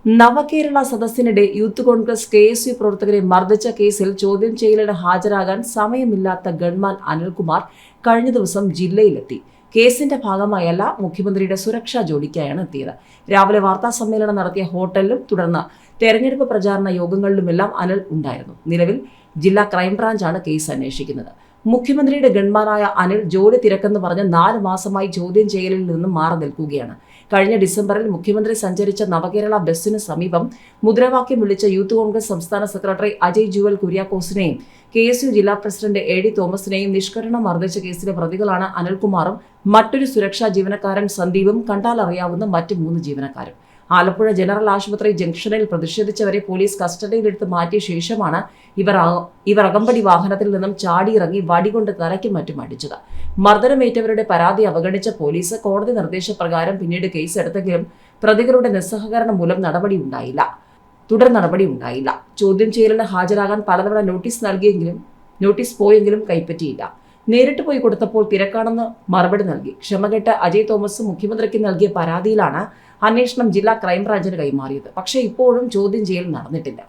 നവകേരള സദസ്സിനിടെ youth Congress KSU പ്രവർത്തകരെ മർദ്ദിച്ച കേസിൽ ചോദ്യം ചെയ്യലിന് ഹാജരാകാൻ സമയമില്ലാത്ത ഗൺമാൻ അനിൽകുമാർ കഴിഞ്ഞ ദിവസം ജില്ലയിലെത്തി. കേസിന്റെ ഭാഗമായല്ല, മുഖ്യമന്ത്രിയുടെ സുരക്ഷാ ജോലിക്കായാണ് എത്തിയത്. രാവിലെ വാർത്താ സമ്മേളനം നടത്തിയ ഹോട്ടലിലും തുടർന്ന് തെരഞ്ഞെടുപ്പ് പ്രചാരണ യോഗങ്ങളിലുമെല്ലാം അനിൽ ഉണ്ടായിരുന്നു. നിലവിൽ ജില്ലാ ക്രൈംബ്രാഞ്ചാണ് കേസ് അന്വേഷിക്കുന്നത്. മുഖ്യമന്ത്രിയുടെ ഗൺമാനായ അനിൽ ജോലി തിരക്കെന്ന് പറഞ്ഞ് 4 മാസമായി ചോദ്യം ചെയ്യലിൽ നിന്നും മാറി നിൽക്കുകയാണ്. കഴിഞ്ഞ ഡിസംബറിൽ മുഖ്യമന്ത്രി സഞ്ചരിച്ച നവകേരള ബസ്സിന് സമീപം മുദ്രാവാക്യം വിളിച്ച യൂത്ത് കോൺഗ്രസ് സംസ്ഥാന സെക്രട്ടറി അജയ് ജുവൽ കുര്യാക്കോസിനെയും KSU ജില്ലാ പ്രസിഡന്റ് AD തോമസിനെയും നിഷ്കരണം മർദ്ദിച്ച കേസിലെ പ്രതികളാണ് അനിൽകുമാറും മറ്റൊരു സുരക്ഷാ ജീവനക്കാരൻ സന്ദീപും, കണ്ടാലറിയാവുന്ന മറ്റ് 3 ജീവനക്കാരും. ആലപ്പുഴ ജനറൽ ആശുപത്രി ജംഗ്ഷനിൽ പ്രതിഷേധിച്ചവരെ പോലീസ് കസ്റ്റഡിയിലെടുത്ത് മാറ്റിയ ശേഷമാണ് ഇവർ അകമ്പടി വാഹനത്തിൽ നിന്നും ചാടിയിറങ്ങി വടികൊണ്ട് തലയ്ക്കും മറ്റും അടിച്ചത്. മർദ്ദനമേറ്റവരുടെ പരാതി അവഗണിച്ച പോലീസ് കോടതി നിർദ്ദേശപ്രകാരം പിന്നീട് കേസെടുത്തെങ്കിലും പ്രതികളുടെ നിസ്സഹകരണം മൂലം തുടർ നടപടി ഉണ്ടായില്ല. ചോദ്യം ചെയ്യലിന് ഹാജരാകാൻ പലതവണ നോട്ടീസ് പോയെങ്കിലും കൈപ്പറ്റിയില്ല. നേരിട്ട് പോയി കൊടുത്തപ്പോൾ തിരക്കാണെന്ന് മറുപടി നൽകി. ക്ഷമകെട്ട് അജയ് തോമസ് മുഖ്യമന്ത്രിക്ക് നൽകിയ പരാതിയിലാണ് അന്വേഷണം ജില്ലാ ക്രൈംബ്രാഞ്ചിന് കൈമാറിയത്. പക്ഷേ ഇപ്പോഴും ചോദ്യം ചെയ്യൽ നടന്നിട്ടില്ല.